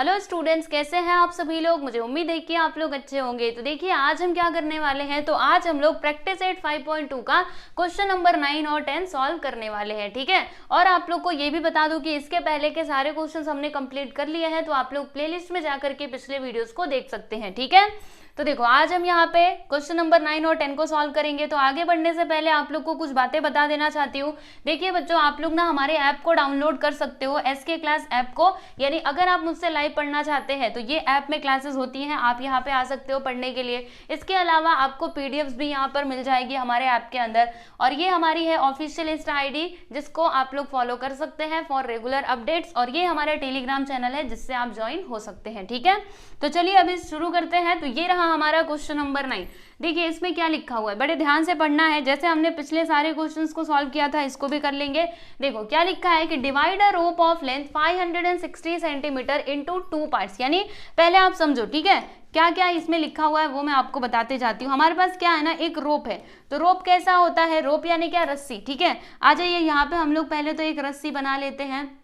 Hello students, कैसे हैं आप सभी लोग। मुझे उम्मीद है कि आप लोग अच्छे होंगे। तो देखिए आज हम क्या करने वाले हैं, तो आज हम लोग प्रैक्टिस 8 5.2 का क्वेश्चन नंबर 9 और 10 सॉल्व करने वाले हैं, ठीक है। और आप लोग को ये भी बता दूं कि इसके पहले के सारे क्वेश्चंस हमने कंप्लीट कर लिए हैं, तो आप लोग प्लेलिस्ट में जाकर के पिछले वीडियोस को देख सकते हैं, ठीक है। तो देखो आज हम यहाँ पे क्वेश्चन नंबर 9 और 10 को सॉल्व करेंगे। तो आगे बढ़ने से पहले आप लोग को कुछ बातें बता देना चाहती हूँ। देखिए बच्चों, आप लोग ना हमारे ऐप को डाउनलोड कर सकते हो, SK क्लास ऐप को। यानी अगर आप मुझसे लाइव पढ़ना चाहते हैं तो ये ऐप में क्लासेस होती हैं, आप यहाँ पे आ सकते हो पढ़ने के लिए। इसके अलावा आपको PDFs भी यहाँ पर मिल जाएगी हमारे ऐप के अंदर। और ये हमारी है ऑफिशियल इंस्टा ID, जिसको आप लोग फॉलो कर सकते हैं फॉर रेगुलर अपडेट्स। और ये हमारा टेलीग्राम चैनल है जिससे आप ज्वाइन हो सकते हैं, ठीक है। तो चलिए अभी शुरू करते हैं। तो ये रहा हमारा क्वेश्चन नंबर 9। देखिए इसमें क्या लिखा हुआ है, बड़े ध्यान से पढ़ना है। जैसे हमने पिछले सारे क्वेश्चंस को सॉल्व किया था, इसको भी कर लेंगे। देखो क्या लिखा है कि divide a rope of length 560 centimetre into 2 parts. यानी पहले आप समझो, ठीक है, क्या क्या इसमें लिखा हुआ है वो मैं आपको बताते जाती हूँ। हमारे पास क्या है ना, एक रोप है। तो रोप कैसा होता है, रोप यानी क्या, रस्सी, ठीक है। आ जाइए यहाँ पे हम लोग पहले तो एक रस्सी बना लेते हैं।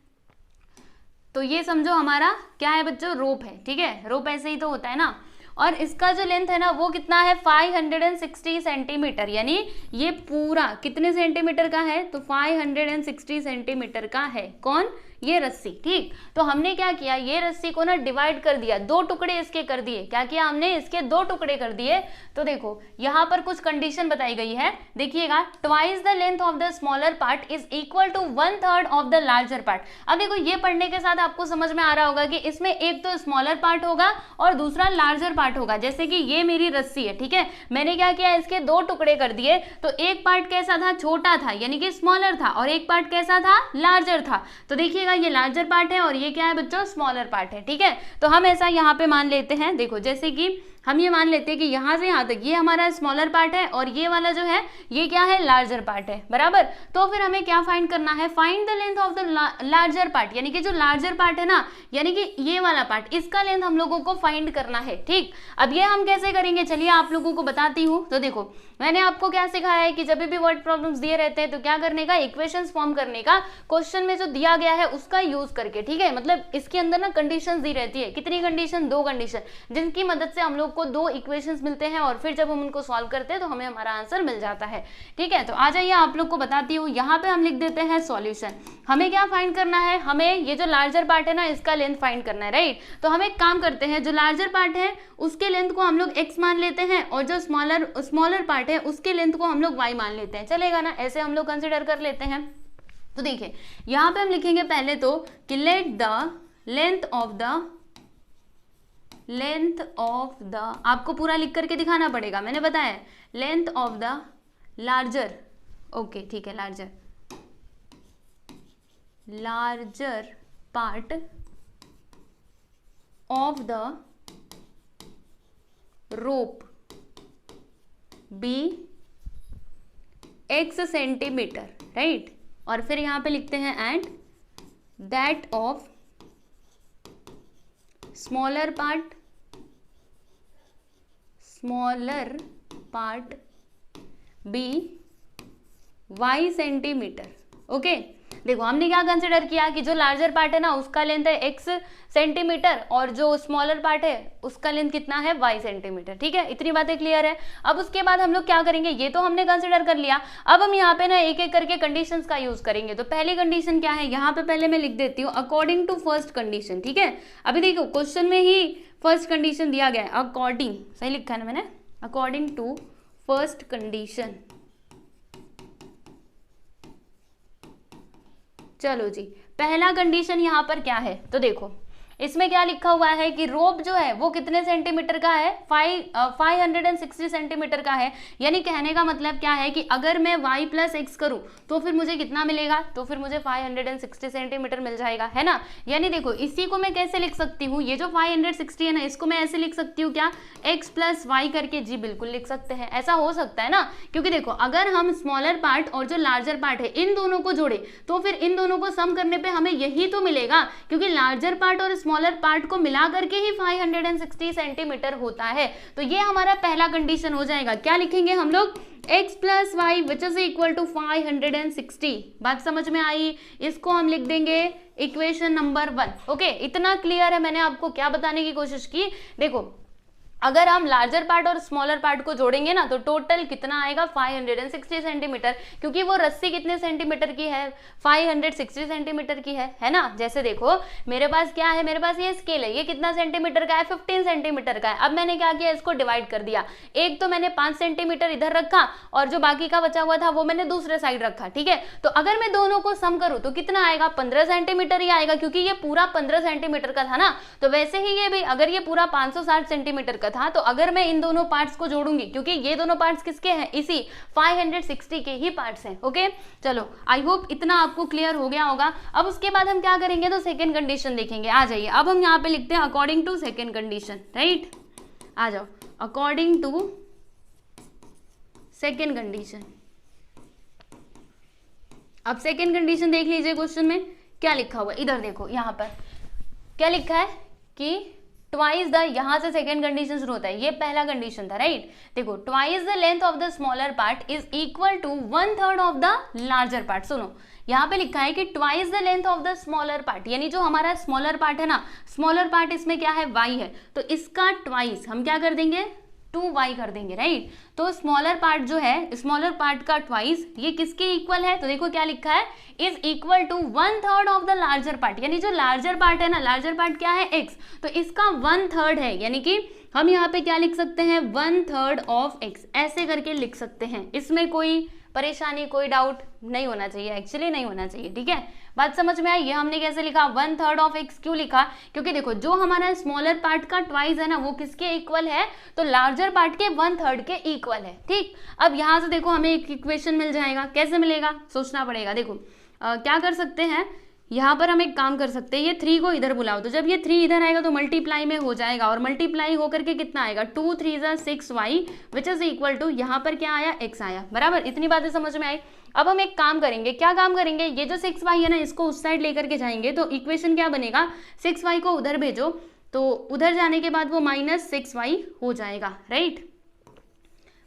तो ये समझो हमारा क्या है बच्चों, रोप है, ठीक है। रोप ऐसे ही तो होता है ना। और इसका जो लेंथ है ना वो कितना है, 560 सेंटीमीटर। यानी ये पूरा कितने सेंटीमीटर का है, तो 560 सेंटीमीटर का है। कौन, ये रस्सी, ठीक। तो हमने क्या किया, ये रस्सी को ना डिवाइड कर दिया, 2 टुकड़े इसके कर दिए। क्या किया हमने, इसके 2 टुकड़े कर दिए। तो देखो यहाँ पर कुछ कंडीशन बताई गई है, देखिएगा। Twice the length of the smaller part is equal to 1/3 of the larger part. अब देखो ये पढ़ने के साथ आपको समझ में आ रहा होगा कि इसमें एक तो स्मॉलर पार्ट होगा और दूसरा लार्जर पार्ट होगा। जैसे कि ये मेरी रस्सी है, ठीक है। मैंने क्या किया, इसके 2 टुकड़े कर दिए। तो एक पार्ट कैसा था, छोटा था, यानी कि स्मॉलर था, और एक पार्ट कैसा था, लार्जर था। तो देखिए ये लार्जर पार्ट है और ये क्या है बच्चों, स्मॉलर पार्ट है, ठीक है। तो हम ऐसा यहाँ पे मान लेते हैं। देखो जैसे कि हम ये मान लेते हैं कि यहाँ से यहाँ तक ये हमारा स्मॉलर पार्ट है और ये वाला जो है ये क्या है, लार्जर पार्ट है, बराबर। तो फिर हमें क्या फाइंड करना है, find the length of the larger part. यानी कि जो लार्जर पार्ट है ना, यानी कि ये वाला पार्ट, इसका लेंथ हम लोगों को फाइंड करना है, ठीक। अब ये हम कैसे करेंगे, चलिए आप लोगों को बताती हूँ। तो देखो मैंने आपको क्या सिखाया है कि जब भी वर्ड प्रॉब्लम्स दिए रहते हैं तो क्या करने का, इक्वेशंस फॉर्म करने का, क्वेश्चन में जो दिया गया है उसका यूज करके, ठीक है। मतलब इसके अंदर ना कंडीशंस दी रहती है। कितनी कंडीशन, 2 कंडीशन, जिनकी मदद से हम लोग को 2 इक्वेशंस मिलते हैं और फिर जब हम उनको सॉल्व करते हैं तो हमें हमारा आंसर मिल जाता है, ठीक है। तो आ जाइए आप लोग को बताती हूँ। यहाँ पे हम लिख देते हैं सॉल्यूशन। हमें क्या फाइंड करना है, हमें ये जो लार्जर पार्ट है ना इसका लेंथ फाइंड करना है, राइट। तो हम एक काम करते हैं, जो लार्जर पार्ट है उसके लेंथ को हम लोग x मान लेते हैं और जो स्मॉलर पार्ट है उसके लेंथ को हम लोग y मान लेते हैं। चलेगा ना, ऐसे हम लोग कंसिडर कर लेते हैं। तो देखिए यहाँ पे हम लिखेंगे पहले तो कि let the length of the, आपको पूरा लिख करके दिखाना पड़ेगा, मैंने बताया, length of the larger, okay ठीक है, larger part of the rope be x centimetre, right. और फिर यहां पे लिखते हैं and that of smaller part be y centimetre, okay. देखो हमने क्या कंसिडर किया कि जो लार्जर पार्ट है ना उसका लेंथ है x सेंटीमीटर और जो स्मॉलर पार्ट है उसका लेंथ कितना है, y सेंटीमीटर, ठीक है। इतनी बातें क्लियर है। अब उसके बाद हम लोग क्या करेंगे, ये तो हमने कंसिडर कर लिया। अब हम यहाँ पे ना एक एक करके कंडीशंस का यूज करेंगे। तो पहली कंडीशन क्या है, यहाँ पे पहले मैं लिख देती हूँ अकॉर्डिंग टू फर्स्ट कंडीशन, ठीक है। अभी देखो क्वेश्चन में ही फर्स्ट कंडीशन दिया गया है, अकॉर्डिंग, सही लिखा है ना मैंने, अकॉर्डिंग टू फर्स्ट कंडीशन। चलो जी, पहला कंडीशन यहाँ पर क्या है, तो देखो इसमें क्या लिखा हुआ है कि रोप जो है वो कितने सेंटीमीटर का है, 560 सेंटीमीटर का है। यानी कहने का मतलब क्या है कि अगर मैं y + x करूं तो फिर मुझे कितना मिलेगा, तो फिर मुझे 560 सेंटीमीटर मिल जाएगा, है ना। यानी देखो इसी को मैं कैसे लिख सकती हूँ, ये जो 560 है ना इसको मैं ऐसे लिख सकती हूँ, क्या, x + y करके, जी बिल्कुल लिख सकते हैं। ऐसा हो सकता है ना, क्योंकि देखो अगर हम स्मॉलर पार्ट और जो लार्जर पार्ट है इन दोनों को जोड़े तो फिर इन दोनों को सम करने पर हमें यही तो मिलेगा, क्योंकि लार्जर पार्ट और स्मॉलर पार्ट को मिला करके ही 560 सेंटीमीटर होता है। तो ये हमारा पहला कंडीशन हो जाएगा। क्या लिखेंगे हम लोग, x plus y which is equal to 560। बात समझ में आई, इसको हम लिख देंगे इक्वेशन नंबर 1। ओके, इतना क्लियर है। मैंने आपको क्या बताने की कोशिश की, देखो अगर हम लार्जर पार्ट और स्मॉलर पार्ट को जोड़ेंगे ना तो टोटल कितना आएगा 560 सेंटीमीटर, क्योंकि वो रस्सी कितने सेंटीमीटर की है, 560 सेंटीमीटर की है ना। जैसे देखो मेरे पास क्या है, मेरे पास ये स्केल है, ये कितना सेंटीमीटर का है, 15 सेंटीमीटर का है। अब मैंने क्या किया, इसको डिवाइड कर दिया। एक तो मैंने 5 सेंटीमीटर इधर रखा और जो बाकी का बचा हुआ था वो मैंने दूसरे साइड रखा, ठीक है। तो अगर मैं दोनों को सम करूं तो कितना आएगा, 15 सेंटीमीटर ही आएगा, क्योंकि ये पूरा 15 सेंटीमीटर का था ना। तो वैसे ही ये भी अगर ये पूरा 560 सेंटीमीटर था, तो अगर मैं इन दोनों पार्ट्स को जोड़ूंगी, क्योंकि ये दोनों पार्ट्स किसके हैं, इसी 560 के ही पार्ट्स हैं। ओके, चलो आई होप इतना आपको क्लियर हो गया होगा। अब उसके बाद हम क्या करेंगे, तो सेकंड कंडीशन देखेंगे। आ जाइए, अब हम यहाँ पे लिखते हैं according to second condition, right. आ जाओ, अकॉर्डिंग टू सेकंड कंडीशन। अब सेकंड कंडीशन देख लीजिए, क्वेश्चन में क्या लिखा हुआ है, इधर देखो, यहाँ पर क्या लिखा है कि ट्वाइस द, यहां से सेकंड कंडीशन शुरू होता है, ये पहला कंडीशन था, राइट। देखो, twice the length of the smaller part is equal to 1/3 of the larger part. सुनो, यहाँ पे लिखा है कि twice the length of the smaller part, यानी जो हमारा स्मॉलर पार्ट है ना, स्मॉलर पार्ट इसमें क्या है, y है, तो इसका ट्वाइस हम क्या कर देंगे, 2y कर देंगे, राइट। तो स्मॉलर पार्ट जो है, स्मॉलर पार्ट का ट्वाइस ये किसके इक्वल है, तो देखो क्या लिखा है, is equal to 1/3 of the larger part, यानी जो लार्जर पार्ट है ना, लार्जर पार्ट क्या है, x, तो इसका 1/3 है, यानी कि हम यहाँ पे क्या लिख सकते हैं, 1/3 ऑफ x, ऐसे करके लिख सकते हैं। इसमें कोई परेशानी, कोई डाउट नहीं होना चाहिए, एक्चुअली नहीं होना चाहिए, ठीक है। बात समझ में आई, ये हमने कैसे लिखा, 1/3 ऑफ x क्यों लिखा, क्योंकि देखो जो हमारा स्मॉलर पार्ट का ट्वाइस है ना, वो किसके इक्वल है, तो लार्जर पार्ट के 1/3 के इक्वल है, ठीक। अब यहाँ से देखो हमें एक इक्वेशन मिल जाएगा, कैसे मिलेगा, सोचना पड़ेगा। देखो क्या कर सकते हैं, यहाँ पर हम एक काम कर सकते हैं, ये 3 को इधर बुलाओ, तो जब ये 3 इधर आएगा तो मल्टीप्लाई में हो जाएगा, और मल्टीप्लाई होकर के कितना आएगा, 2 3 6y which is equal to, यहाँ पर क्या आया, x आया, बराबर। इतनी बातें समझ में आई। अब हम एक काम करेंगे, क्या काम करेंगे, ये जो 6y है ना, इसको उस साइड लेकर के जाएंगे, तो इक्वेशन क्या बनेगा, 6y को उधर भेजो, तो उधर जाने के बाद वो -6y हो जाएगा, राइट,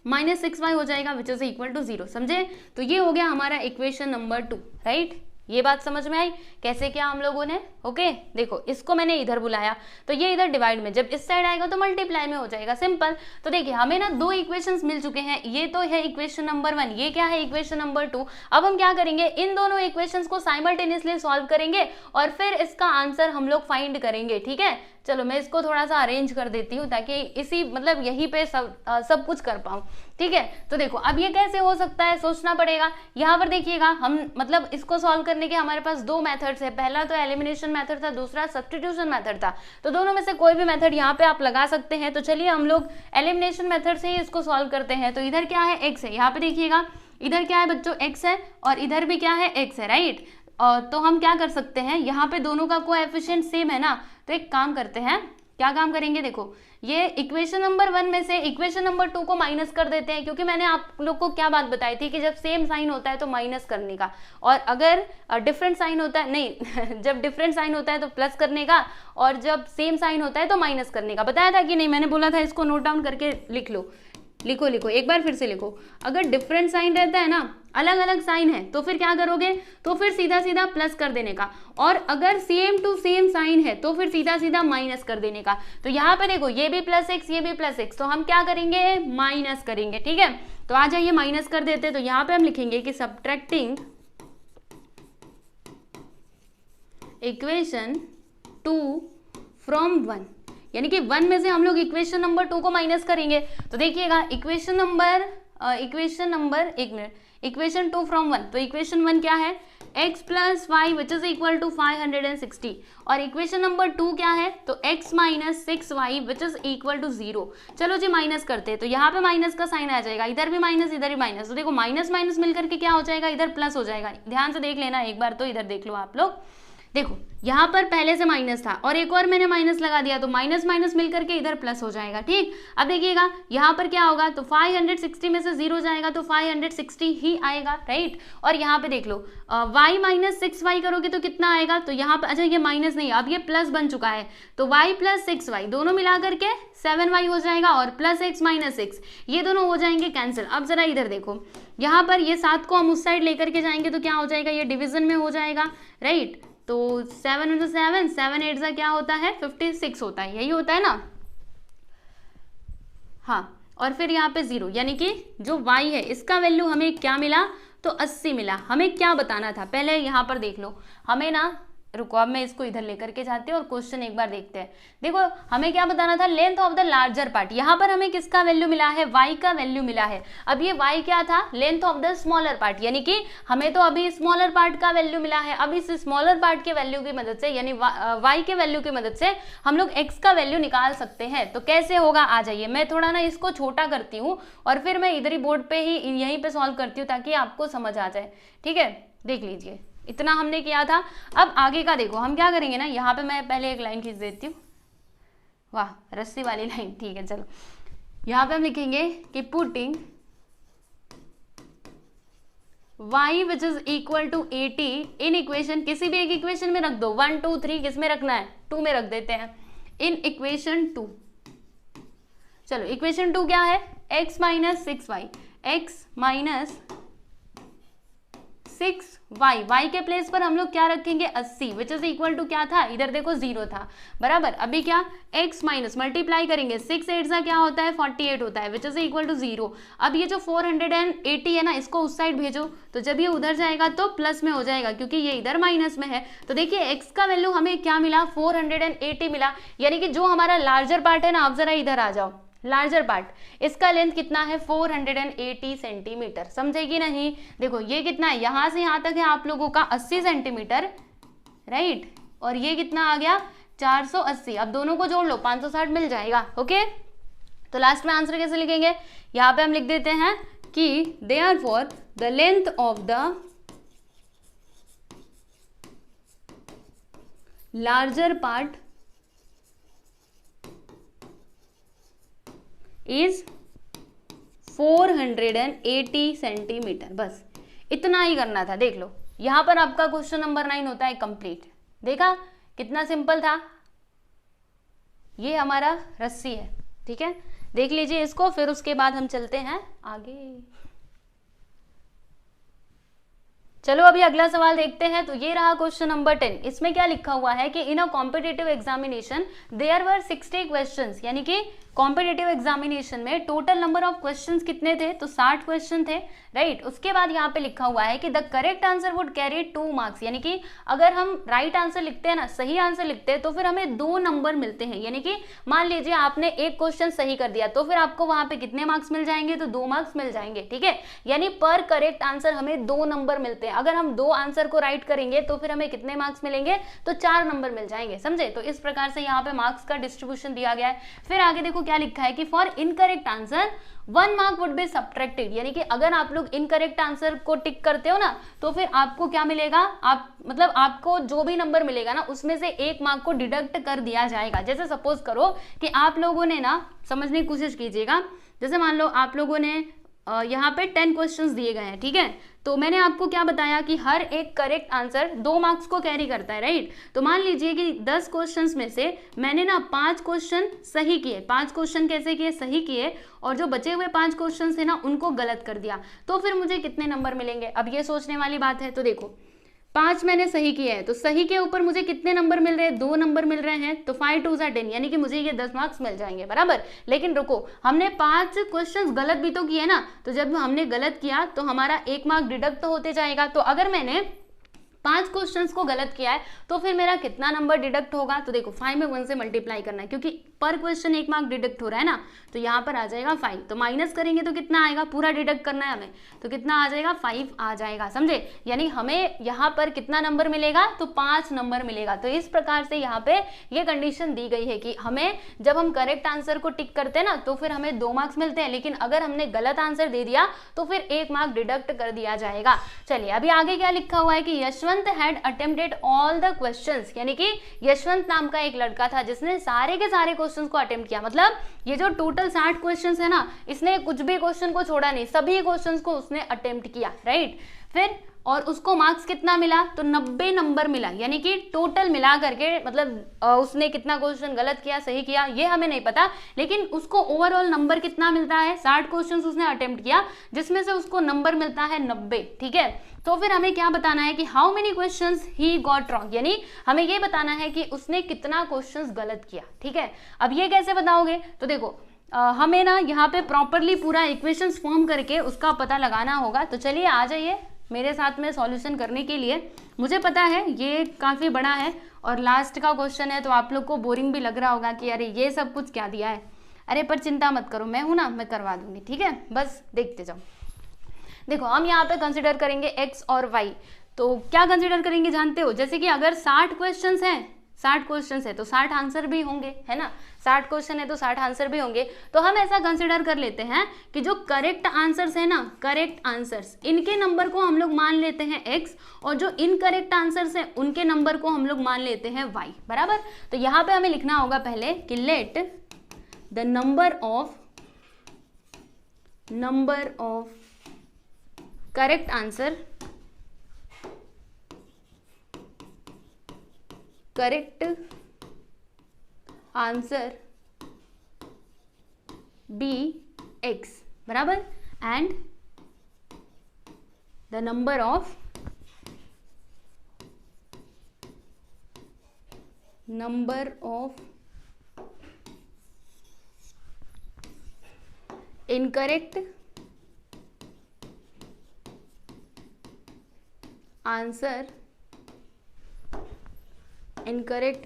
-6y हो जाएगा विच इज इक्वल टू 0, समझे। तो ये हो गया हमारा इक्वेशन नंबर 2, राइट। ये बात समझ में आई, कैसे किया हम लोगों ने। ओके, देखो इसको मैंने इधर बुलाया, तो ये इधर डिवाइड में, जब इस साइड आएगा तो मल्टीप्लाई में हो जाएगा, सिंपल। तो देखिए हमें ना 2 इक्वेशंस मिल चुके हैं, ये तो है इक्वेशन नंबर 1, ये क्या है, इक्वेशन नंबर 2। अब हम क्या करेंगे, इन दोनों इक्वेशंस को साइमल्टेनियसली सॉल्व करेंगे और फिर इसका आंसर हम लोग फाइंड करेंगे, ठीक है। चलो मैं इसको थोड़ा सा अरेंज कर देती हूँ ताकि इसी मतलब यहीं पे सब कुछ कर पाऊँ, ठीक है। तो देखो अब ये कैसे हो सकता है, सोचना पड़ेगा। यहाँ पर देखिएगा, हम मतलब इसको सॉल्व करने के हमारे पास 2 मेथड्स है, पहला तो एलिमिनेशन मेथड था, दूसरा सब्स्टिट्यूशन मेथड था। तो दोनों में से कोई भी मेथड यहाँ पे आप लगा सकते हैं। तो चलिए हम लोग एलिमिनेशन मेथड से ही इसको सॉल्व करते हैं। तो इधर क्या है, x है, यहाँ पे देखिएगा इधर क्या है बच्चों, x है, और इधर भी क्या है, x है, राइट। तो हम क्या कर सकते हैं, यहाँ पे दोनों का कोएफिशिएंट सेम है ना, तो एक काम करते हैं, क्या काम करेंगे, देखो ये इक्वेशन नंबर 1 में से इक्वेशन नंबर 2 को माइनस कर देते हैं, क्योंकि मैंने आप लोग को क्या बात बताई थी कि जब सेम साइन होता है तो माइनस करने का, और अगर डिफरेंट साइन होता है, नहीं जब डिफरेंट साइन होता है तो प्लस करने का, और जब सेम साइन होता है तो माइनस करने का। बताया था कि नहीं, मैंने बोला था इसको नोट डाउन करके लिख लो, लिखो लिखो, एक बार फिर से लिखो। अगर डिफरेंट साइन रहता है ना, अलग अलग साइन है, तो फिर क्या करोगे, तो फिर सीधा सीधा प्लस कर देने का, और अगर सेम टू सेम साइन है तो फिर सीधा सीधा माइनस कर देने का। तो यहाँ पे देखो ये भी +x, ये भी +x, तो हम क्या करेंगे, माइनस करेंगे, ठीक है। तो आ जाइए माइनस कर देते हैं। तो यहाँ पे हम लिखेंगे कि सब्ट्रैक्टिंग इक्वेशन 2 फ्रॉम 1, यानी कि 1 में से हम लोग इक्वेशन नंबर 2 को माइनस करेंगे। तो देखिएगा इक्वेशन नंबर एक मिनट, इक्वेशन 2 फ्रॉम 1, तो इक्वेशन 1 क्या है, x plus y which is equal to 560, और इक्वेशन नंबर 2 क्या है, तो x minus 6y which is equal to 0। चलो जी माइनस करते हैं, तो यहाँ पे माइनस का साइन आ जाएगा, इधर भी माइनस इधर भी माइनस, तो देखो माइनस माइनस मिलकर के क्या हो जाएगा, इधर प्लस हो जाएगा। ध्यान से देख लेना एक बार, तो इधर देख लो आप लोग, देखो यहाँ पर पहले से माइनस था और एक और मैंने माइनस लगा दिया, तो माइनस माइनस मिल करके इधर प्लस हो जाएगा। ठीक, अब देखिएगा यहाँ पर क्या होगा, तो 560 में से 0 जाएगा तो 560 ही आएगा, राइट। और यहाँ पे देख लो y माइनस 6y करोगे तो कितना आएगा, तो यहाँ पर अच्छा ये माइनस नहीं, अब ये प्लस बन चुका है, तो y प्लस 6y दोनों मिला करके 7y हो जाएगा और प्लस x माइनस 6 ये दोनों हो जाएंगे कैंसिल। अब जरा इधर देखो, यहाँ पर ये 7 को हम उस साइड लेकर के जाएंगे तो क्या हो जाएगा, ये डिवीजन में हो जाएगा, राइट। तो 7 into 7, 7 8 का क्या होता है 56 होता है, यही होता है ना। हाँ, और फिर यहाँ पे 0, यानी कि जो y है इसका वैल्यू हमें क्या मिला, तो 80 मिला। हमें क्या बताना था, पहले यहाँ पर देख लो, हमें ना, रुको अब मैं इसको इधर लेकर के जाते हैं और क्वेश्चन एक बार देखते हैं। देखो हमें क्या बताना था, length of the larger part. यहाँ पर हमें किसका वैल्यू मिला है, y का वैल्यू मिला है। अब ये y क्या था, length of the smaller part, यानी कि हमें तो अभी स्मॉलर पार्ट का वैल्यू मिला है। अब इस स्मॉलर पार्ट के वैल्यू की मदद से, यानी y के वैल्यू की मदद से हम लोग x का वैल्यू निकाल सकते हैं। तो कैसे होगा, आ जाइए, मैं थोड़ा ना इसको छोटा करती हूँ और फिर मैं इधर ही बोर्ड पे ही यहीं पे सॉल्व करती हूँ ताकि आपको समझ आ जाए। ठीक है, देख लीजिए, इतना हमने किया था। अब आगे का देखो, हम क्या करेंगे ना, यहाँ पे मैं पहले एक लाइन खींच देती हूँ, वाह रस्सी वाली लाइन, ठीक है। चलो यहाँ पे हम लिखेंगे कि putting y which is equal to 80 in equation, किसी भी एक इक्वेशन में रख दो, 1 2 3, किस में रखना है, 2 में रख देते हैं, इन इक्वेशन 2। चलो इक्वेशन 2 क्या है, x minus 6y, x minus 6y, y के प्लेस पर हम लोग क्या रखेंगे 80, विच इज इक्वल टू क्या था, इधर देखो 0 था, बराबर। अभी क्या, x माइनस मल्टीप्लाई करेंगे, 6 8 का क्या होता है 48 होता है, विच इज इक्वल टू 0। अब ये जो 480 है ना, इसको उस साइड भेजो, तो जब ये उधर जाएगा तो प्लस में हो जाएगा क्योंकि ये इधर माइनस में है। तो देखिए x का वैल्यू हमें क्या मिला, 480 मिला, यानी कि जो हमारा लार्जर पार्ट है ना, आप जरा इधर आ जाओ, लार्जर पार्ट, इसका लेंथ कितना है 480 सेंटीमीटर, समझेगी नहीं। देखो ये कितना है, यहां से यहां तक है आप लोगों का 80 सेंटीमीटर, राइट, और ये कितना आ गया 480। अब दोनों को जोड़ लो, 560 मिल जाएगा। ओके, तो लास्ट में आंसर कैसे लिखेंगे, यहाँ पे हम लिख देते हैं कि therefore the length of the larger part is 480 centimetre. बस इतना ही करना था। देख लो यहां पर आपका क्वेश्चन नंबर 9 होता है कंप्लीट। देखा कितना सिंपल था, ये हमारा रस्सी है, ठीक है, देख लीजिए इसको, फिर उसके बाद हम चलते हैं आगे। चलो अभी अगला सवाल देखते हैं। तो ये रहा क्वेश्चन नंबर 10। इसमें क्या लिखा हुआ है कि in a competitive examination there were 60 questions, यानी कि कॉम्पिटिटिव एग्जामिनेशन में टोटल नंबर ऑफ क्वेश्चंस कितने थे, तो 60 क्वेश्चन थे, राइट। उसके बाद यहाँ पे लिखा हुआ है कि the correct answer would carry 2 marks, यानी कि अगर हम राइट आंसर लिखते हैं ना, सही आंसर लिखते हैं, तो फिर हमें 2 नंबर मिलते हैं। यानी कि मान लीजिए आपने एक क्वेश्चन सही कर दिया तो फिर आपको वहां पे कितने मार्क्स मिल जाएंगे, तो 2 मार्क्स मिल जाएंगे, ठीक है। यानी पर करेक्ट आंसर हमें 2 नंबर मिलते हैं। अगर हम 2 आंसर को राइट करेंगे तो फिर हमें कितने मार्क्स मिलेंगे, तो 4 नंबर मिल जाएंगे, समझे। तो इस प्रकार से यहाँ पे मार्क्स का डिस्ट्रीब्यूशन दिया गया है। फिर आगे देखो क्या लिखा है कि for incorrect answer 1 Mark would be subtracted, यानी कि अगर आप लोग इनकरेक्ट आंसर को टिक करते हो ना, तो फिर आपको क्या मिलेगा, आप मतलब आपको जो भी नंबर मिलेगा ना, उसमें से 1 मार्क को डिडक्ट कर दिया जाएगा। जैसे सपोज करो कि आप लोगों ने ना, समझने की कोशिश कीजिएगा, जैसे मान लो आप लोगों ने यहाँ पे 10 क्वेश्चंस दिए गए हैं, ठीक है। तो मैंने आपको क्या बताया कि हर एक करेक्ट आंसर 2 मार्क्स को कैरी करता है, राइट। तो मान लीजिए कि 10 क्वेश्चंस में से मैंने ना 5 क्वेश्चन सही किए। 5 क्वेश्चन कैसे किए, सही किए, और जो बचे हुए 5 क्वेश्चन थे ना, उनको गलत कर दिया, तो फिर मुझे कितने नंबर मिलेंगे। अब ये सोचने वाली बात है। तो देखो 5 मैंने सही किए हैं, तो सही के ऊपर मुझे कितने नंबर मिल रहे हैं, 2 नंबर मिल रहे हैं, तो 5 2 10, यानी कि मुझे ये 10 मार्क्स मिल जाएंगे, बराबर। लेकिन रुको, हमने 5 क्वेश्चंस गलत भी तो किए ना, तो जब हमने गलत किया तो हमारा 1 मार्क डिडक्ट तो होते जाएगा। तो अगर मैंने 5 क्वेश्चंस को गलत किया है तो फिर मेरा कितना नंबर डिडक्ट होगा, तो देखो 5 में 1 से मल्टीप्लाई करना है, क्योंकि पर क्वेश्चन 1 मार्क डिडक्ट हो रहा है ना, तो यहाँ पर आ जाएगा 5। तो माइनस करेंगे तो कितना आएगा, पूरा डिडक्ट करना है हमें, तो कितना आ जाएगा 5 आ जाएगा, समझे। यानी हमें यहाँ पर कितना नंबर मिलेगा, तो 5 नंबर मिलेगा। तो इस प्रकार से यहाँ पे ये कंडीशन दी गई है कि हमें जब हम करेक्ट आंसर को टिक करते हैं ना, तो फिर हमें 2 मार्क्स मिलते हैं, लेकिन अगर हमने गलत आंसर दे दिया तो फिर 1 मार्क डिडक्ट कर दिया जाएगा। चलिए अभी आगे क्या लिखा हुआ है कि Yashwant Yashwant had attempted all the questions, यानी कि यशवंत नाम का एक लड़का था जिसने सारे के सारे क्वेश्चंस को अटेम्प्ट किया। मतलब ये जो टोटल 60 क्वेश्चंस है ना, इसने कुछ भी क्वेश्चन को छोड़ा नहीं, सभी क्वेश्चंस को उसने अटेम्प्ट किया, राइट। फिर और उसको मार्क्स कितना मिला, तो 90 नंबर मिला, यानी कि टोटल मिला करके, मतलब उसने कितना क्वेश्चन गलत किया सही किया ये हमें नहीं पता, लेकिन उसको ओवरऑल नंबर कितना मिलता है, 60 क्वेश्चंस उसने अटेम्प्ट किया जिसमें से उसको नंबर मिलता है 90, ठीक है। तो फिर हमें क्या बताना है कि how many questions he got wrong, यानी हमें ये बताना है कि उसने कितना क्वेश्चंस गलत किया, ठीक है। अब ये कैसे बताओगे, तो देखो हमें ना यहाँ पे प्रॉपरली पूरा इक्वेशंस फॉर्म करके उसका पता लगाना होगा। तो चलिए आ जाइए मेरे साथ में सॉल्यूशन करने के लिए। मुझे पता है ये काफ़ी बड़ा है और लास्ट का क्वेश्चन है, तो आप लोग को बोरिंग भी लग रहा होगा कि अरे ये सब कुछ क्या दिया है। अरे पर चिंता मत करो, मैं हूं ना, मैं करवा दूंगी, ठीक है, बस देखते जाओ। देखो हम यहाँ पे कंसिडर करेंगे x और y। तो क्या कंसिडर करेंगे जानते हो, जैसे कि अगर 60 क्वेश्चंस हैं, 60 क्वेश्चंस है तो 60 आंसर भी होंगे, है ना, 60 क्वेश्चन है तो 60 आंसर भी होंगे। तो हम ऐसा कंसिडर कर लेते हैं कि जो करेक्ट आंसर्स है ना, करेक्ट आंसर्स, इनके नंबर को हम लोग मान लेते हैं x, और जो इनकरेक्ट आंसर्स हैं उनके नंबर को हम लोग मान लेते हैं y, बराबर। तो यहाँ पे हमें लिखना होगा पहले कि let the number of correct answer be x, बराबर, and the number of incorrect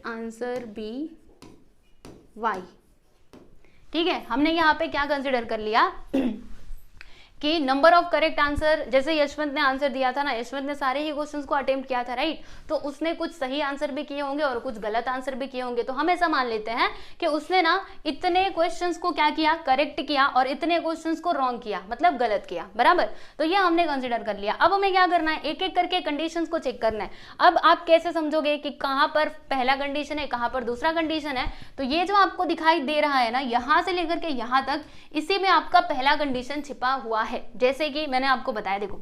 answer be y, ठीक है। हमने यहाँ पे क्या कंसिडर कर लिया कि नंबर ऑफ करेक्ट आंसर, जैसे यशवंत ने आंसर दिया था ना, यशवंत ने सारे ही क्वेश्चंस को अटेम्प्ट किया था, राइट। तो उसने कुछ सही आंसर भी किए होंगे और कुछ गलत आंसर भी किए होंगे। तो हम ऐसा मान लेते हैं कि उसने ना इतने क्वेश्चंस को क्या किया, करेक्ट किया, और इतने क्वेश्चंस को रॉन्ग किया, मतलब गलत किया, बराबर। तो ये हमने कंसिडर कर लिया। अब हमें क्या करना है, एक एक करके कंडीशंस को चेक करना है। अब आप कैसे समझोगे कि कहाँ पर पहला कंडीशन है, कहाँ पर दूसरा कंडीशन है, तो ये जो आपको दिखाई दे रहा है ना, यहाँ से लेकर के यहाँ तक, इसी में आपका पहला कंडीशन छिपा हुआ है। जैसे कि मैंने आपको बताया, देखो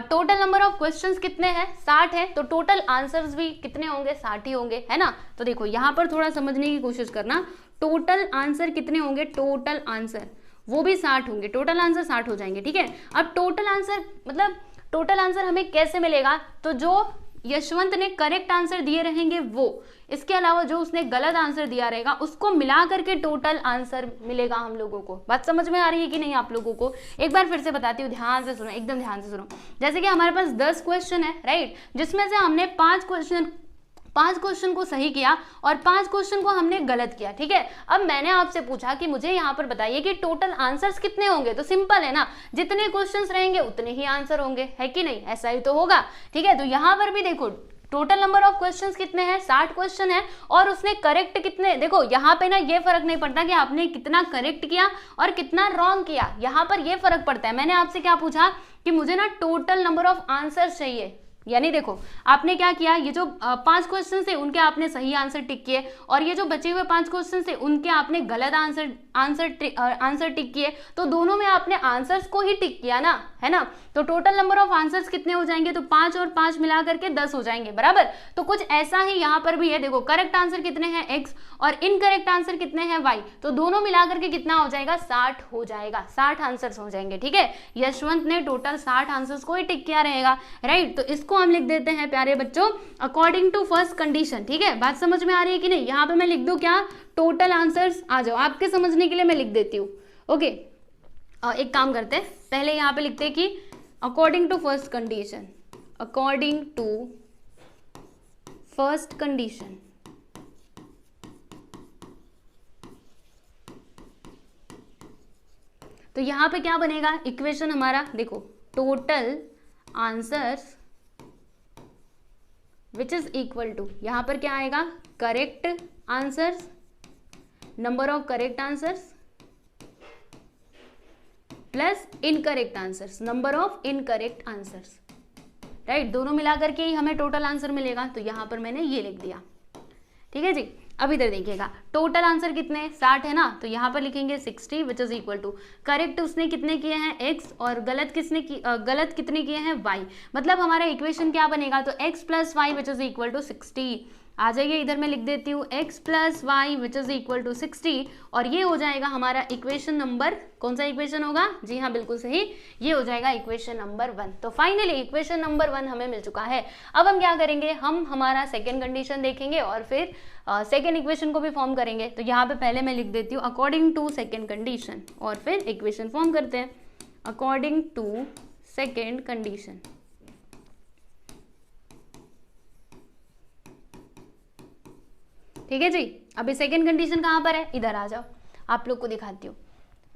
टोटल नंबर ऑफ क्वेश्चंस कितने हैं, 60 है, तो टोटल आंसर्स भी कितने होंगे, 60 ही होंगे, है ना। तो देखो यहाँ पर थोड़ा समझने की कोशिश करना, टोटल आंसर कितने होंगे, टोटल आंसर वो भी 60 होंगे, टोटल आंसर 60 हो जाएंगे, ठीक है। अब टोटल आंसर मतलब टोटल आंसर हमें कैसे मिलेगा, तो जो यशवंत ने करेक्ट आंसर दिए रहेंगे वो, इसके अलावा जो उसने गलत आंसर दिया रहेगा उसको मिला करके टोटल आंसर मिलेगा हम लोगों को। बात समझ में आ रही है कि नहीं आप लोगों को, एक बार फिर से बताती हूँ, ध्यान से सुनो, एकदम ध्यान से सुनो। जैसे कि हमारे पास 10 क्वेश्चन है, राइट, जिसमें से हमने 5 क्वेश्चन को सही किया और 5 क्वेश्चन को हमने गलत किया, ठीक है। अब मैंने आपसे पूछा कि मुझे यहाँ पर बताइए कि टोटल आंसर्स कितने होंगे, तो सिंपल है ना, जितने क्वेश्चंस रहेंगे उतने ही आंसर होंगे, है कि नहीं, ऐसा ही तो होगा, ठीक है। तो यहाँ पर भी देखो टोटल नंबर ऑफ क्वेश्चंस कितने हैं, 60 क्वेश्चन है, और उसने करेक्ट कितने, देखो यहाँ पे ना ये फर्क नहीं पड़ता कि आपने कितना करेक्ट किया और कितना रॉन्ग किया, यहाँ पर ये फर्क पड़ता है। मैंने आपसे क्या पूछा कि मुझे ना टोटल नंबर ऑफ आंसर्स चाहिए, यानी देखो आपने क्या किया, ये जो 5 क्वेश्चन थे उनके आपने सही आंसर टिक किए, और ये जो बचे हुए 5 क्वेश्चन थे उनके आपने गलत आंसर टिक किए, तो दोनों में आपने आंसर्स को ही टिक किया ना, है ना। तो टोटल नंबर ऑफ आंसर्स कितने हो जाएंगे, तो 5 और 5 मिला करके 10 हो जाएंगे, बराबर। तो कुछ ऐसा ही यहाँ पर भी है, देखो करेक्ट आंसर कितने हैं x और इनकरेक्ट आंसर कितने हैं y, तो दोनों मिला करके कितना हो जाएगा, 60 हो जाएगा, 60 आंसर्स हो जाएंगे, ठीक है। यशवंत ने टोटल 60 आंसर्स को ही टिक किया रहेगा, राइट। तो इसको हम लिख देते हैं प्यारे बच्चों अकॉर्डिंग टू फर्स्ट कंडीशन, ठीक है। बात समझ में आ रही है कि नहीं, यहाँ पे मैं लिख दूं क्या, टोटल आंसर्स, आ जाओ आपके समझने के लिए मैं लिख देती हूँ, ओके। एक काम करते हैं, पहले यहाँ पे लिखते हैं कि according to first condition, according to first condition, तो यहाँ पे क्या बनेगा इक्वेशन हमारा, देखो total answers which is equal to, यहाँ पर क्या आएगा, correct answers, number of correct answers plus incorrect answers, number of incorrect answers, right, दोनों मिला करके ही हमें टोटल आंसर मिलेगा, तो यहाँ पर मैंने ये लिख दिया। ठीक है जी, अब इधर देखिएगा टोटल आंसर कितने 60 है ना, तो यहाँ पर लिखेंगे 60 which is equal to correct उसने कितने किए हैं x और गलत कितने किए हैं y, मतलब हमारा इक्वेशन क्या बनेगा, तो x plus y which is equal to 60। आ जाइए इधर मैं लिख देती हूँ x plus y which is equal to 60 और ये हो जाएगा हमारा इक्वेशन नंबर, कौन सा इक्वेशन होगा, जी हाँ बिल्कुल सही, ये हो जाएगा इक्वेशन नंबर 1। तो फाइनली इक्वेशन नंबर 1 हमें मिल चुका है। अब हम क्या करेंगे, हम हमारा सेकेंड कंडीशन देखेंगे और फिर सेकेंड इक्वेशन को भी फॉर्म करेंगे। तो यहाँ पे पहले मैं लिख देती हूँ अकॉर्डिंग टू सेकेंड कंडीशन और फिर इक्वेशन फॉर्म करते हैं। अकॉर्डिंग टू सेकेंड कंडीशन, ठीक है जी। अभी सेकेंड कंडीशन कहाँ पर है, इधर आ जाओ, आप लोग को दिखाती हूँ।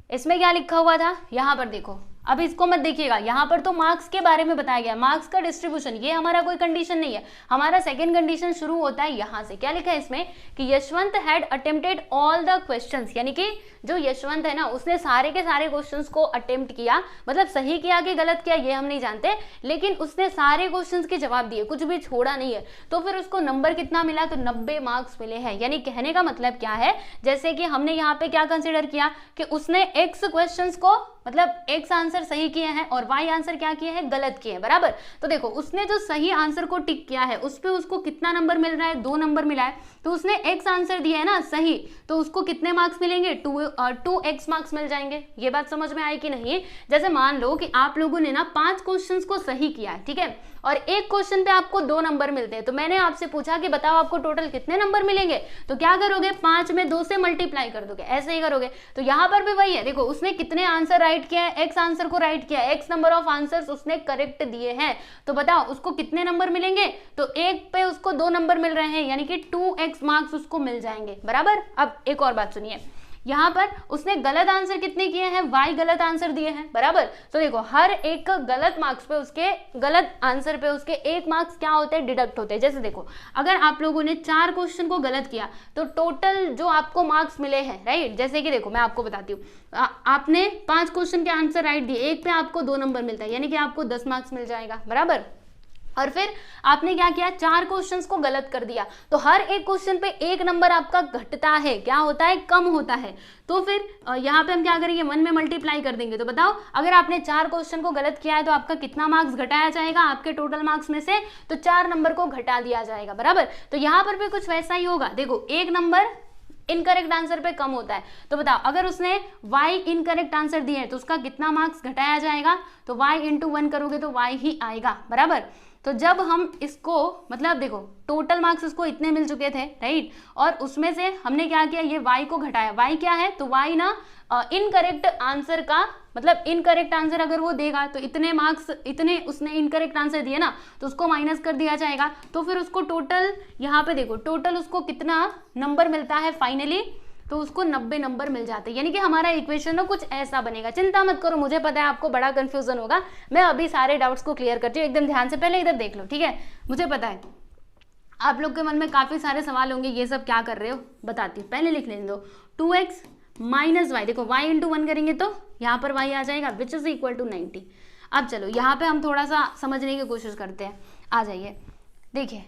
इसमें क्या लिखा हुआ था, यहाँ पर देखो, अब इसको मत देखिएगा, यहाँ पर तो मार्क्स के बारे में बताया गया, मार्क्स का डिस्ट्रीब्यूशन, ये हमारा कोई कंडीशन नहीं है। हमारा सेकंड कंडीशन शुरू होता है यहाँ से। क्या लिखा है इसमें कि Yashwant had attempted all the questions, यानी कि जो यशवंत है ना उसने सारे के सारे क्वेश्चंस को अटेम्प्ट किया, मतलब सही किया कि गलत किया ये हम नहीं जानते, लेकिन उसने सारे क्वेश्चंस के जवाब दिए, कुछ भी छोड़ा नहीं है। तो फिर उसको नंबर कितना मिला, तो 90 मार्क्स मिले हैं। यानी कहने का मतलब क्या है, जैसे कि हमने यहाँ पे क्या कंसिडर किया कि उसने x क्वेश्चंस को, मतलब x आंसर सही किए हैं और y आंसर क्या किए हैं, गलत किए हैं, बराबर। तो देखो उसने जो सही आंसर को टिक किया है उस पे उसको कितना नंबर मिल रहा है, 2 नंबर मिला है। तो उसने x आंसर दिया है ना सही, तो उसको कितने मार्क्स मिलेंगे, 2x मार्क्स मिल जाएंगे। ये बात समझ में आई कि नहीं। जैसे मान लो कि आप लोगों ने ना 5 क्वेश्चंस को सही किया है, ठीक है, और एक क्वेश्चन पे आपको 2 नंबर मिलते हैं। तो मैंने आपसे पूछा कि बताओ आपको टोटल कितने नंबर मिलेंगे, तो क्या करोगे, 5 में 2 से मल्टीप्लाई कर दोगे, ऐसे ही करोगे। तो यहाँ पर भी वही है, देखो उसने कितने आंसर राइट किया है, x आंसर को राइट किया है, x नंबर ऑफ आंसर्स उसने करेक्ट दिए हैं। तो बताओ उसको कितने नंबर मिलेंगे, तो एक पे उसको 2 नंबर मिल रहे हैं, यानी कि 2x मार्क्स उसको मिल जाएंगे, बराबर। अब एक और बात सुनिए, यहाँ पर उसने गलत आंसर कितने किए हैं, y गलत आंसर दिए हैं, बराबर। तो देखो हर एक गलत मार्क्स पे, उसके गलत आंसर पे उसके 1 मार्क्स क्या होते हैं, डिडक्ट होते हैं। जैसे देखो अगर आप लोगों ने 4 क्वेश्चन को गलत किया तो टोटल जो आपको मार्क्स मिले हैं, राइट, जैसे कि देखो मैं आपको बताती हूँ, आपने 5 क्वेश्चन के आंसर राइट दिए, एक पे आपको 2 नंबर मिलता है, यानी कि आपको 10 मार्क्स मिल जाएगा, बराबर। और फिर आपने क्या किया, 4 क्वेश्चंस को गलत कर दिया, तो हर एक क्वेश्चन पे 1 नंबर आपका घटता है, क्या होता है, कम होता है। तो फिर यहाँ पे हम क्या करेंगे, 1 में मल्टीप्लाई कर देंगे। तो बताओ अगर आपने 4 क्वेश्चन को गलत किया है तो आपका कितना मार्क्स घटाया जाएगा, आपके टोटल मार्क्स में से तो 4 नंबर को घटा दिया जाएगा, बराबर। तो यहाँ पर भी कुछ वैसा ही होगा। देखो 1 नंबर इनकरेक्ट आंसर पे कम होता है, तो बताओ अगर उसने y इनकरेक्ट आंसर दिए हैं तो उसका कितना मार्क्स घटाया जाएगा, तो y इंटू 1 करोगे तो y ही आएगा, बराबर। तो जब हम इसको, मतलब देखो टोटल मार्क्स इसको इतने मिल चुके थे, राइट, और उसमें से हमने क्या किया, ये y को घटाया। y क्या है, तो y ना इनकरेक्ट आंसर का, मतलब इनकरेक्ट आंसर अगर वो देगा तो इतने मार्क्स, इतने उसने इनकरेक्ट आंसर दिए ना, तो उसको माइनस कर दिया जाएगा। तो फिर उसको टोटल, यहाँ पे देखो टोटल उसको कितना नंबर मिलता है फाइनली, तो उसको 90 नंबर मिल जाते हैं। यानी कि हमारा इक्वेशन ना कुछ ऐसा बनेगा। चिंता मत करो, मुझे पता है आपको बड़ा कंफ्यूजन होगा, मैं अभी सारे डाउट्स को क्लियर करती हूँ, एकदम ध्यान से। पहले इधर देख लो, ठीक है, मुझे पता है आप लोग के मन में काफी सारे सवाल होंगे, ये सब क्या कर रहे हो, बताती हूँ। पहले लिख लेने दो 2x माइनस वाई, देखो y इंटू 1 करेंगे तो यहाँ पर y आ जाएगा विच इज इक्वल टू 90। अब चलो यहाँ पे हम थोड़ा सा समझने की कोशिश करते हैं, आ जाइए। देखिए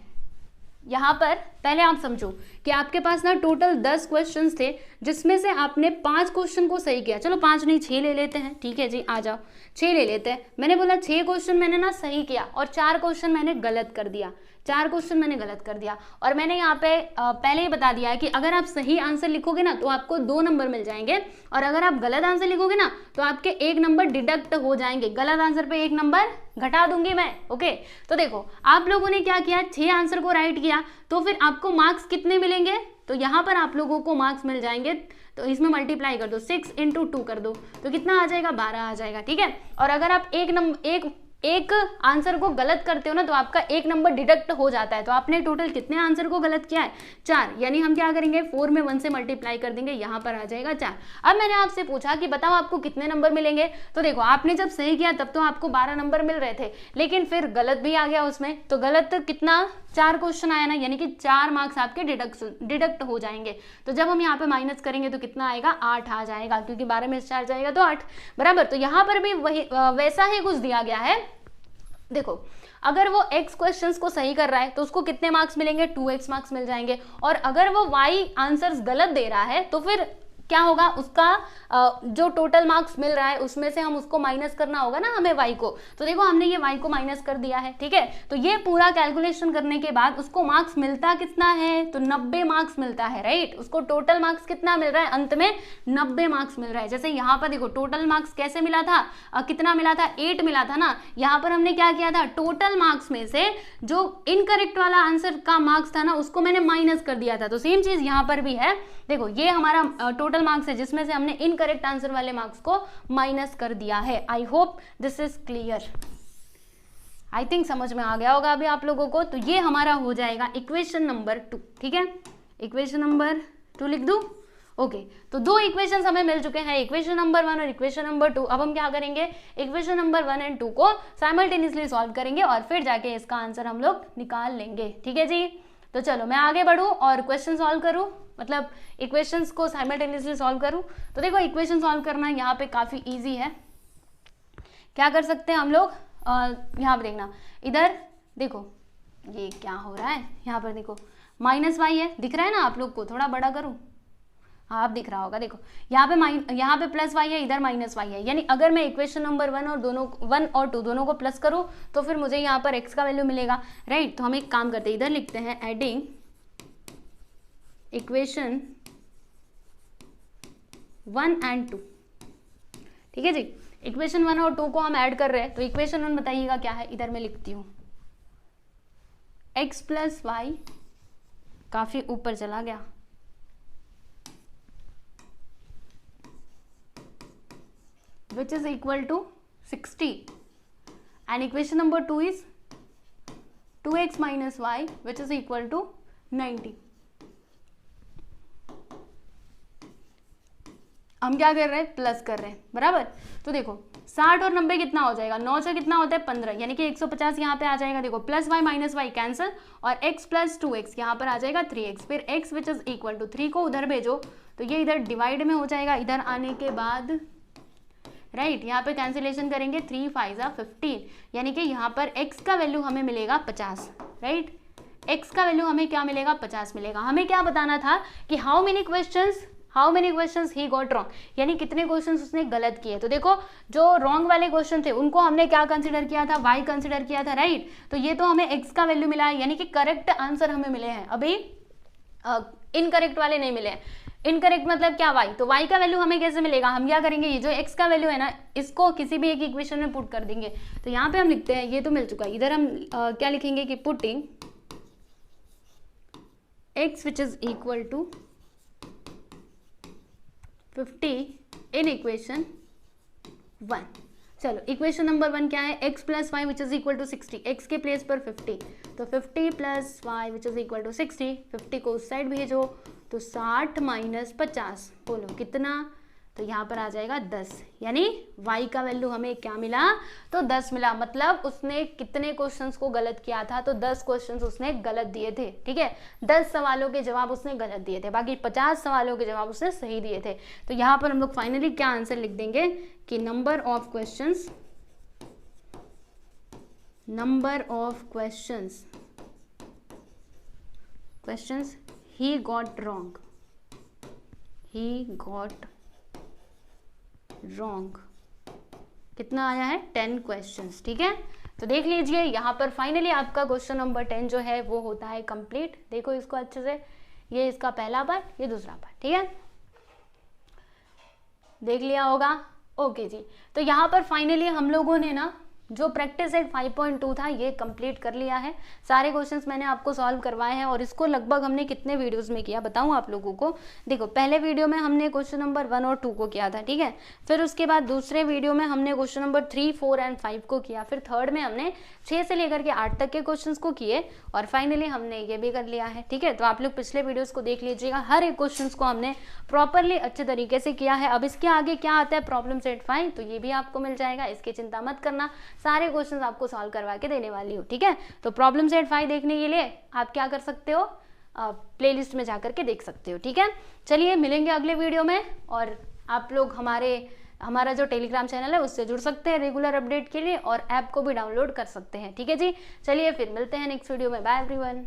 यहाँ पर पहले आप समझो कि आपके पास ना टोटल 10 क्वेश्चंस थे, जिसमें से आपने 5 क्वेश्चन को सही किया। चलो 5 नहीं 6 ले लेते हैं, ठीक है जी, आ जाओ 6 ले लेते हैं। मैंने बोला 6 क्वेश्चन मैंने ना सही किया और 4 क्वेश्चन मैंने गलत कर दिया, 4 क्वेश्चन मैंने गलत कर दिया। और मैंने यहाँ पे पहले ही बता दिया है कि अगर आप सही आंसर लिखोगे ना तो आपको 2 नंबर मिल जाएंगे, और अगर आप गलत आंसर लिखोगे ना तो आपके 1 नंबर डिडक्ट हो जाएंगे। गलत आंसर पे 1 नंबर घटा दूंगी मैं, ओके। तो देखो आप लोगों ने क्या किया, 6 आंसर को राइट किया, तो फिर आपको मार्क्स कितने मिलेंगे, तो यहाँ पर आप लोगों को मार्क्स मिल जाएंगे, तो इसमें मल्टीप्लाई कर दो, 6 इंटू 2 कर दो, तो कितना आ जाएगा, 12 आ जाएगा, ठीक है। और अगर आप एक आंसर को गलत करते हो ना तो आपका 1 नंबर डिडक्ट हो जाता है। तो आपने टोटल कितने आंसर को गलत किया है, 4, यानी हम क्या करेंगे 4 में 1 से मल्टीप्लाई कर देंगे, यहाँ पर आ जाएगा 4। अब मैंने आपसे पूछा कि बताओ आपको कितने नंबर मिलेंगे, तो देखो आपने जब सही किया तब तो आपको 12 नंबर मिल रहे थे, लेकिन फिर गलत भी आ गया उसमें, तो गलत कितना, 4 क्वेश्चन आया ना, यानी कि 4 मार्क्स आपके डिडक्ट हो जाएंगे। तो जब हम यहाँ पे माइनस करेंगे तो कितना आएगा, 8 आ जाएगा, क्योंकि 12 में 4 जाएगा तो 8, बराबर। तो यहाँ पर भी वही वैसा ही कुछ दिया गया है, देखो अगर वो x क्वेश्चंस को सही कर रहा है तो उसको कितने मार्क्स मिलेंगे, 2x मार्क्स मिल जाएंगे। और अगर वो y आंसर्स गलत दे रहा है तो फिर क्या होगा, उसका जो टोटल मार्क्स मिल रहा है उसमें से हम उसको माइनस करना होगा ना हमें y को। तो देखो हमने ये y को माइनस कर दिया है, ठीक है। तो ये पूरा कैलकुलेशन करने के बाद उसको मार्क्स मिलता कितना है, तो 90 मार्क्स मिलता है, राइट। उसको टोटल मार्क्स कितना मिल रहा है, अंत में 90 मार्क्स मिल रहा है। जैसे यहाँ पर देखो टोटल मार्क्स कैसे मिला था, कितना मिला था, 8 मिला था ना। यहाँ पर हमने क्या किया था, टोटल मार्क्स में से जो इनकरेक्ट वाला आंसर का मार्क्स था ना उसको मैंने माइनस कर दिया था। तो सेम चीज यहाँ पर भी है। देखो ये हमारा टोटल मार्क्स है जिसमें से हमने इनकरेक्ट आंसर वाले मार्क्स को माइनस कर दिया है। I hope this is clear. I think समझ में आ गया होगा अभी आप लोगों को। तो ये हमारा हो जाएगा इक्वेशन नंबर 2, ठीक है। इक्वेशन नंबर 2 लिख दूं, ओके। तो दो इक्वेशंस हमें मिल चुके हैं, इक्वेशन नंबर 1 और इक्वेशन नंबर 2। अब हम क्या करेंगे, इक्वेशन नंबर 1 एंड 2 को साइमल्टेनियसली सॉल्व करेंगे और फिर जाके इसका आंसर हम लोग निकाल लेंगे, ठीक है जी। तो चलो मैं आगे बढ़ूं और क्वेश्चन सॉल्व करूं, मतलब इक्वेशंस को साइमल्टेनियसली सॉल्व करूं। तो देखो इक्वेशन सॉल्व करना यहाँ पे काफी इजी है। क्या कर सकते हैं हम लोग, यहाँ पे देखना, इधर देखो ये क्या हो रहा है, यहाँ पर देखो माइनस वाई है, दिख रहा है ना आप लोग को, थोड़ा बड़ा करूं, हाँ आप दिख रहा होगा। देखो यहाँ पे प्लस वाई है, इधर माइनस वाई है। यानी अगर मैं इक्वेशन नंबर 1 और 2 दोनों को प्लस करूँ तो फिर मुझे यहाँ पर x का वैल्यू मिलेगा, राइट। तो हम एक काम करते हैं, इधर लिखते हैं एडिंग इक्वेशन 1 एंड 2, ठीक है जी। इक्वेशन 1 और 2 को हम ऐड कर रहे हैं। तो इक्वेशन 1 बताइएगा क्या है, इधर मैं लिखती हूँ x प्लस वाई, काफी ऊपर चला गया, which is equal to 60 and equation number 2 is 2x minus y which is equal to 90। हम क्या कर रहे हैं, प्लस कर रहे हैं, बराबर। तो देखो 60 और 90 कितना हो जाएगा, 9 से कितना होता है 15, यानी कि 150 यहाँ पे आ जाएगा। देखो plus y minus y cancel और x प्लस 2x यहाँ पर आ जाएगा 3x, फिर x which is equal to 3 को उधर भेजो तो ये इधर डिवाइड में हो जाएगा। इधर आने के बाद राइट यहाँ पे कैंसिलेशन करेंगे, 3 5 15, यानी कि यहाँ पर x का वैल्यू हमें मिलेगा 50, राइट। x का वैल्यू हमें क्या मिलेगा, 50 मिलेगा। हमें क्या बताना था कि how many questions he got wrong, यानी कितने क्वेश्चंस उसने गलत किए। तो देखो जो रॉन्ग वाले क्वेश्चन थे उनको हमने क्या कंसिडर किया था, y कंसिडर किया था, राइट। तो ये तो हमें x का वैल्यू मिला है, यानी कि करेक्ट आंसर हमें मिले हैं, अभी इनकरेक्ट वाले नहीं मिले हैं। इनकरेक्ट मतलब क्या, y। तो y का वैल्यू हमें कैसे मिलेगा, हम क्या करेंगे, ये जो x का वैल्यू है ना इसको किसी भी एक इक्वेशन में पुट कर देंगे। तो यहाँ पे हम लिखते हैं, ये तो मिल चुका है, इधर हम क्या लिखेंगे कि putting x which is equal to 50 in equation 1। चलो इक्वेशन नंबर 1 क्या है, x plus y which is equal to 60, x के प्लेस पर 50, तो 50 plus y which is equal to 60, 50 को उस साइड भेजो तो 60 माइनस 50, बोलो कितना, तो यहाँ पर आ जाएगा 10, यानी y का वैल्यू हमें क्या मिला, तो 10 मिला। मतलब उसने कितने क्वेश्चंस को गलत किया था, तो 10 क्वेश्चंस उसने गलत दिए थे, ठीक है। 10 सवालों के जवाब उसने गलत दिए थे, बाकी 50 सवालों के जवाब उसने सही दिए थे। तो यहाँ पर हम लोग फाइनली क्या आंसर लिख देंगे कि number of questions he got wrong कितना आया है, 10 क्वेश्चंस, ठीक है। तो देख लीजिए यहाँ पर फाइनली आपका क्वेश्चन नंबर 10 जो है वो होता है कंप्लीट। देखो इसको अच्छे से, ये इसका पहला पार्ट, ये दूसरा पार्ट, ठीक है, देख लिया होगा, ओके जी। तो यहाँ पर फाइनली हम लोगों ने ना जो प्रैक्टिस सेट 5.2 था ये कंप्लीट कर लिया है। सारे क्वेश्चंस मैंने आपको सॉल्व करवाए हैं और इसको लगभग हमने कितने वीडियोस में किया बताऊं आप लोगों को। देखो पहले वीडियो में हमने क्वेश्चन नंबर 1 और 2 को किया था, ठीक है। फिर उसके बाद दूसरे वीडियो में हमने क्वेश्चन नंबर 3, 4 एंड 5 को किया। फिर थर्ड में हमने 6 से लेकर के 8 तक के क्वेश्चन को किए और फाइनली हमने ये भी कर लिया है, ठीक है। तो आप लोग पिछले वीडियोज को देख लीजिएगा, हर एक क्वेश्चन को हमने प्रॉपरली अच्छे तरीके से किया है। अब इसके आगे क्या आता है प्रॉब्लम सेट 5, तो ये भी आपको मिल जाएगा, इसकी चिंता मत करना, सारे क्वेश्चंस आपको सॉल्व करवा के देने वाली हूँ, ठीक है। तो प्रॉब्लम सेट 5 देखने के लिए आप क्या कर सकते हो, प्लेलिस्ट में जाकर के देख सकते हो, ठीक है। चलिए मिलेंगे अगले वीडियो में और आप लोग हमारे हमारा जो टेलीग्राम चैनल है उससे जुड़ सकते हैं रेगुलर अपडेट के लिए, और ऐप को भी डाउनलोड कर सकते हैं। ठीक है जी, चलिए फिर मिलते हैं नेक्स्ट वीडियो में। Bye everyone.